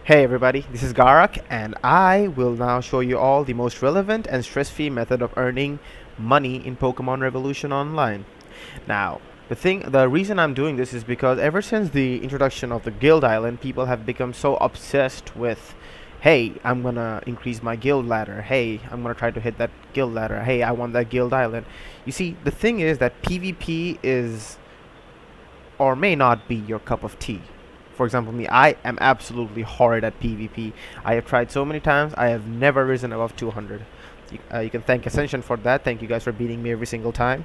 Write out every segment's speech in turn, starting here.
Hey everybody, this is Garak and I will now show you all the most relevant and stress-free method of earning money in Pokemon Revolution Online. Now, the reason I'm doing this is because ever since the introduction of the Guild Island, people have become so obsessed with, hey, I'm gonna increase my guild ladder. Hey, I'm gonna try to hit that guild ladder. Hey, I want that Guild Island. You see, the thing is that PvP is or may not be your cup of tea. For example, me, I am absolutely horrid at PvP. I have tried so many times, I have never risen above 200. You can thank Ascension for that. Thank you guys for beating me every single time.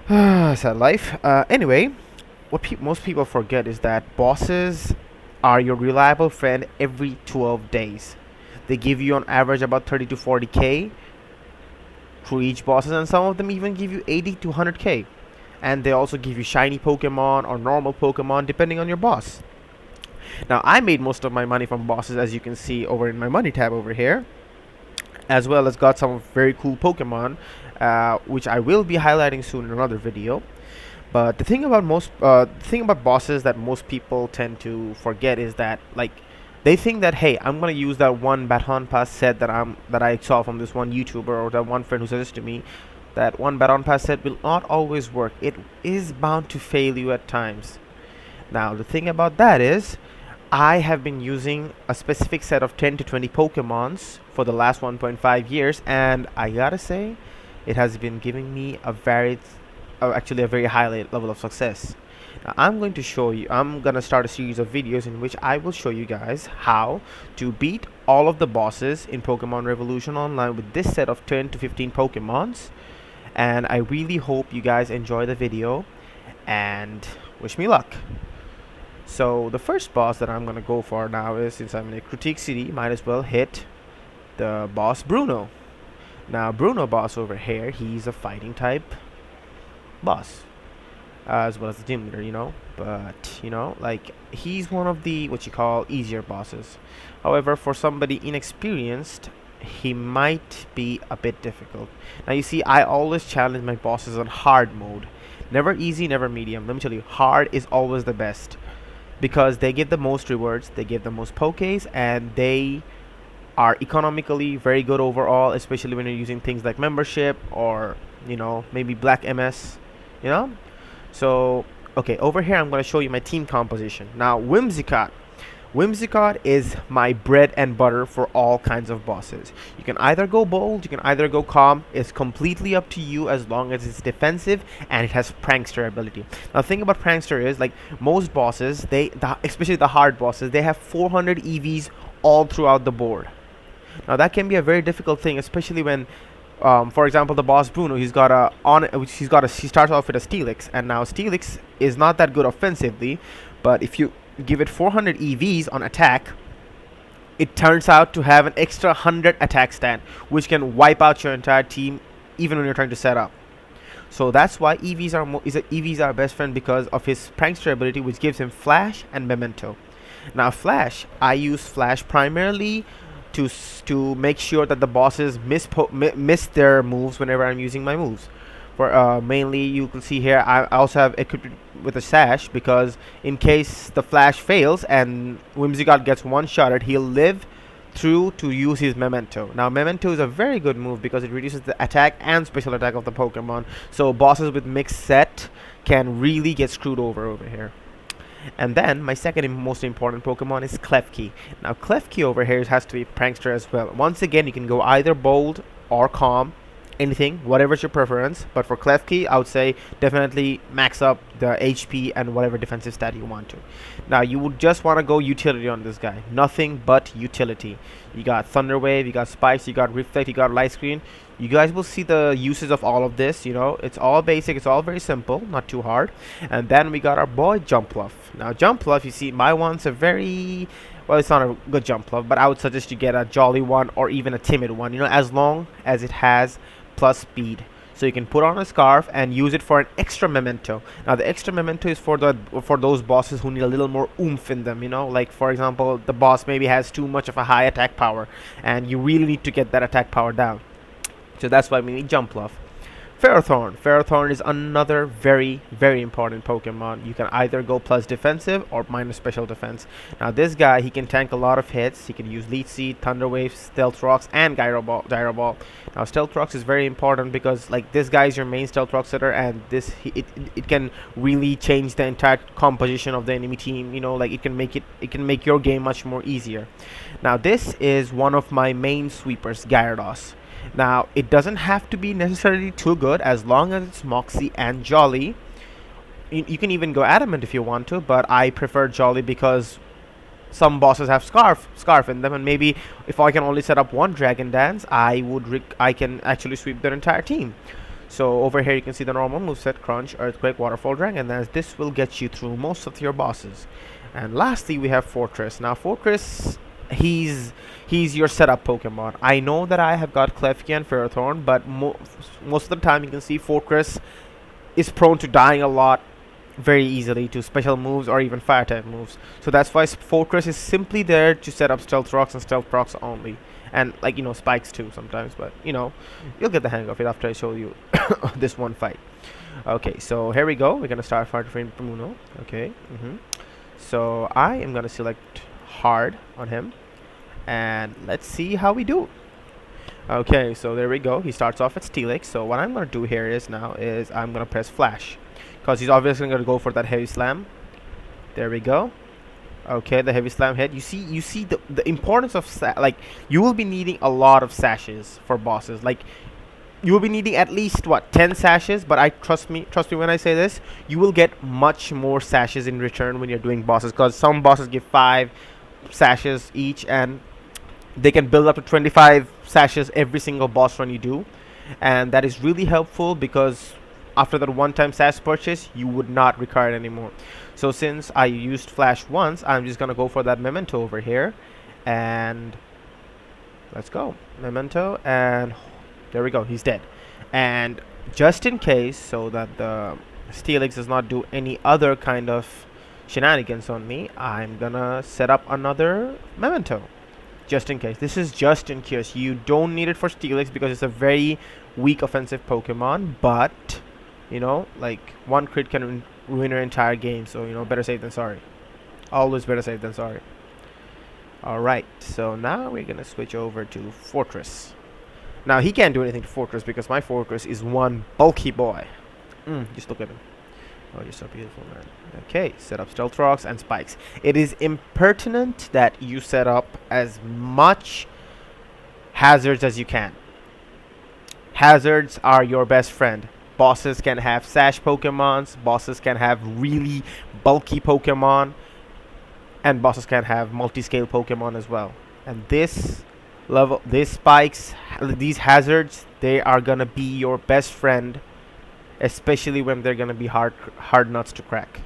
Sad life. Anyway, what most people forget is that bosses are your reliable friend every 12 days. They give you on average about 30 to 40k through each bosses, and some of them even give you 80 to 100k. And they also give you shiny Pokemon or normal Pokemon depending on your boss. Now, I made most of my money from bosses, as you can see over in my money tab over here, as well as got some very cool Pokemon, which I will be highlighting soon in another video. But the thing about bosses that most people tend to forget is that, like, they think that, hey, I'm gonna use that one Baton Pass set that I saw from this one YouTuber or that one friend who suggested to me. That one Baton Pass set will not always work. It is bound to fail you at times. Now, the thing about that is, I have been using a specific set of 10 to 20 Pokemons for the last 1.5 years, and I gotta say, it has been giving me actually a very high level of success. Now, I'm gonna start a series of videos in which I will show you guys how to beat all of the bosses in Pokemon Revolution Online with this set of 10 to 15 Pokemons. And I really hope you guys enjoy the video and wish me luck. So the first boss that I'm gonna go for now is, since I'm in a critique city, might as well hit the boss Bruno. Now, Bruno boss over here, he's a fighting type boss, as well as the gym leader, but like, he's one of the what you call easier bosses. However, for somebody inexperienced, he might be a bit difficult. Now, you see, I always challenge my bosses on hard mode. Never easy, never medium. Let me tell you, hard is always the best, because they give the most rewards, they give the most pokés, and they are economically very good overall, especially when you're using things like membership or maybe black MS. So okay, over here I'm going to show you my team composition. Now, Whimsicott is my bread and butter for all kinds of bosses. You can either go bold, you can either go calm. It's completely up to you, as long as it's defensive and it has prankster ability. Now, the thing about prankster is, like, most bosses, especially the hard bosses, they have 400 EVs all throughout the board. Now, that can be a very difficult thing, especially when for example, the boss Bruno, he starts off with a Steelix, and now Steelix is not that good offensively, but if you give it 400 EVs on attack, it turns out to have an extra 100 attack stat, which can wipe out your entire team even when you're trying to set up. So that's why EVs are best friend, because of his prankster ability, which gives him Flash and Memento. Now, Flash, I use Flash primarily to make sure that the bosses miss their moves whenever I'm using my moves. For mainly, you can see here, I also have equipped with a sash, because in case the Flash fails and Whimsicott gets one-shotted, he'll live through to use his Memento. Now, Memento is a very good move because it reduces the attack and special attack of the Pokemon, so bosses with mixed set can really get screwed over here. And then my second most important Pokemon is Klefki. Now, Klefki over here has to be prankster as well. Once again, you can go either bold or calm, anything, whatever's your preference. But for Klefki, I would say definitely max up the HP and whatever defensive stat you want to. Now, you would just want to go utility on this guy. Nothing but utility. You got Thunder Wave, you got Spikes, you got Reflect, you got Light Screen. You guys will see the uses of all of this. It's all basic, it's all very simple, not too hard. And then we got our boy Jumpluff. Now, Jumpluff, you see, my one's a very, well, it's not a good Jumpluff, but I would suggest you get a Jolly one or even a Timid one, as long as it has plus speed. So you can put on a Scarf and use it for an extra Memento. Now, the extra Memento is for those bosses who need a little more oomph in them, like, for example, the boss maybe has too much of a high attack power and you really need to get that attack power down. So that's why we need Jumpluff. Ferrothorn. Ferrothorn is another very, very important Pokemon. You can either go plus defensive or minus special defense. Now this guy, he can tank a lot of hits. He can use Leech Seed, Thunder Wave, Stealth Rocks, and Gyro Ball. Gyro Ball. Now Stealth Rocks is very important because like this guy is your main Stealth Rock setter, and it can really change the entire composition of the enemy team. You know, like it can make your game much more easier. Now this is one of my main sweepers, Gyarados. Now, it doesn't have to be necessarily too good as long as it's Moxie and Jolly. You can even go Adamant if you want to, but I prefer Jolly because some bosses have Scarf in them, and maybe if I can only set up one Dragon Dance, I can actually sweep their entire team. So over here you can see the normal moveset: Crunch, Earthquake, Waterfall, Dragon Dance. This will get you through most of your bosses. And lastly, we have Fortress. Now, Fortress, he's your setup Pokemon. I know that I have got Klefki and Ferrothorn, but most of the time you can see Fortress is prone to dying a lot very easily to special moves or even fire type moves. So that's why Fortress is simply there to set up Stealth Rocks and Stealth Rocks only. And like, spikes too sometimes, but you'll get the hang of it after I show you this one fight. Okay, so here we go. We're gonna start fighting Bruno. Okay. So I am gonna select hard on him, and let's see how we do. Okay, so there we go. He starts off at Steelix. So what I'm gonna do here is I'm gonna press Flash, because he's obviously gonna go for that heavy slam. There we go. Okay, the heavy slam hit. You see the importance of you will be needing a lot of sashes for bosses. Like, you will be needing at least 10 sashes, but trust me when I say this, you will get much more sashes in return when you're doing bosses, because some bosses give 5 sashes each, and they can build up to 25 sashes every single boss run you do, and that is really helpful because after that one-time sash purchase, you would not require it anymore. So since I used Flash once, I'm just gonna go for that Memento over here, and let's go. Memento, and there we go, he's dead. And just in case, so that the Steelix does not do any other kind of shenanigans on me, I'm gonna set up another Memento. Just in case. This is just in case. You don't need it for Steelix because it's a very weak offensive Pokemon, but like one crit can ruin your entire game, so better safe than sorry. Always better safe than sorry. Alright, so now we're gonna switch over to Fortress. Now he can't do anything to Fortress because my Fortress is one bulky boy. Just look at him. Oh, you're so beautiful, man. Okay, set up Stealth Rocks and Spikes. It is impertinent that you set up as much hazards as you can. Hazards are your best friend. Bosses can have sash Pokemons, bosses can have really bulky Pokemon, and bosses can have multi-scale Pokemon as well. And these spikes, these hazards, they are gonna be your best friend, especially when they're gonna be hard nuts to crack.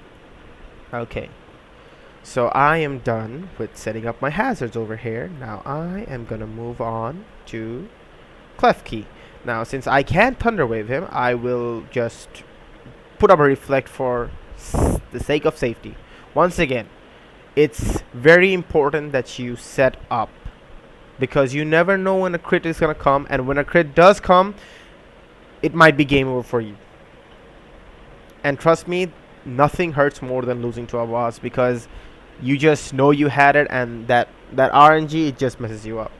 Okay, so I am done with setting up my hazards over here. Now I am gonna move on to Klefki. Now since I can't Thunder Wave him, I will just put up a Reflect for the sake of safety. Once again, it's very important that you set up, because you never know when a crit is gonna come, and when a crit does come, it might be game over for you. And trust me, nothing hurts more than losing to a boss, because you just know you had it, and that RNG, it just messes you up,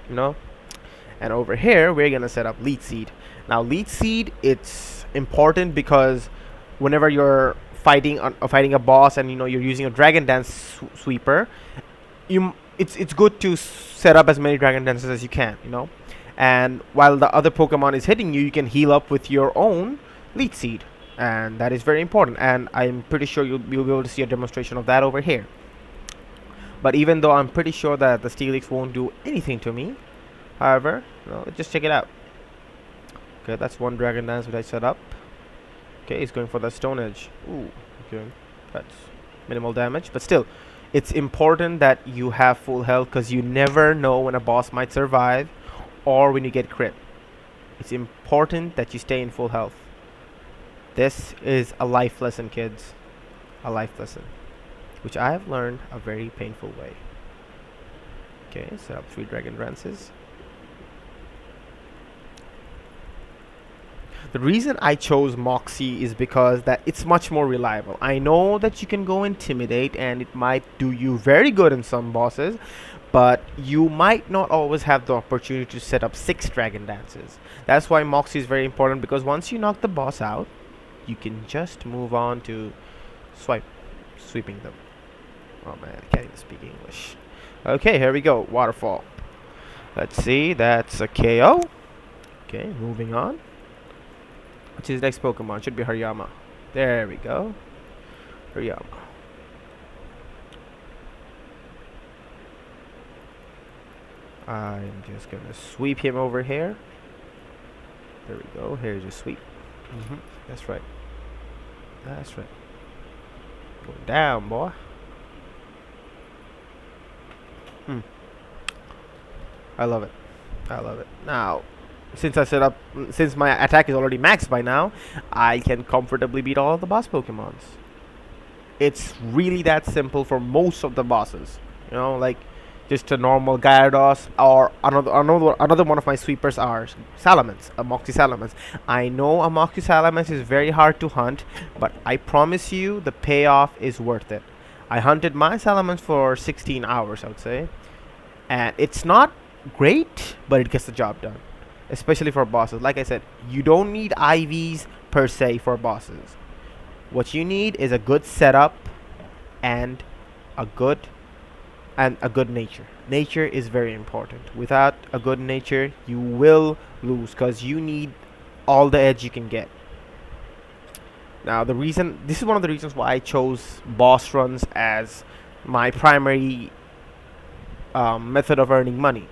And over here, we're gonna set up Leech Seed. Now, Leech Seed, it's important because whenever you're fighting a boss, and you're using a Dragon Dance sweeper, it's good to set up as many Dragon Dances as you can, And while the other Pokemon is hitting you, you can heal up with your own Leech Seed. And that is very important, and I'm pretty sure you'll be able to see a demonstration of that over here. But even though I'm pretty sure that the Steelix won't do anything to me, however, just check it out. Okay, that's one Dragon Dance which I set up. Okay, he's going for the Stone Edge. Ooh, okay, that's minimal damage, but still, it's important that you have full health, because you never know when a boss might survive or when you get crit. It's important that you stay in full health. This is a life lesson, kids. A life lesson, which I have learned a very painful way. Okay, set up 3 Dragon Dances. The reason I chose Moxie is because that it's much more reliable. I know that you can go Intimidate and it might do you very good in some bosses, but you might not always have the opportunity to set up 6 Dragon Dances. That's why Moxie is very important, because once you knock the boss out, you can just move on to sweeping them. Oh man, I can't even speak English. Okay, here we go. Waterfall. Let's see, that's a KO. Okay, moving on. What's his next Pokemon? Should be Hariyama. There we go. Hariyama. I'm just gonna sweep him over here. There we go. Here's your sweep. That's right. That's right. Go down, boy. I love it. I love it. Now, since my attack is already maxed by now, I can comfortably beat all of the boss Pokemons. It's really that simple for most of the bosses. You know, like just a normal Gyarados, or another one of my sweepers are Salamence, a Moxie Salamence. I know a Moxie Salamence is very hard to hunt, but I promise you the payoff is worth it. I hunted my Salamence for 16 hours, I would say, and it's not great, but it gets the job done, especially for bosses. Like I said, you don't need IVs per se for bosses. What you need is a good setup and a good nature. Nature is very important. Without a good nature, you will lose, because you need all the edge you can get. Now, this is one of the reasons why I chose boss runs as my primary method of earning money.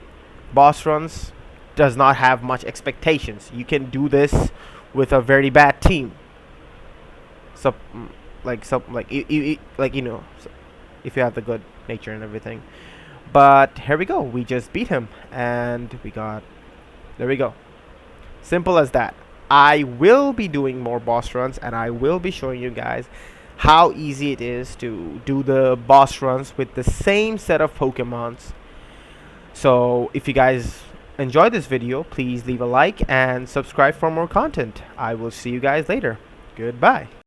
Boss runs does not have much expectations. You can do this with a very bad team. So, if you have the good nature and everything. But here we go. We just beat him, and there we go. Simple as that. I will be doing more boss runs, and I will be showing you guys how easy it is to do the boss runs with the same set of Pokemons. So if you guys enjoyed this video, please leave a like and subscribe for more content. I will see you guys later. Goodbye.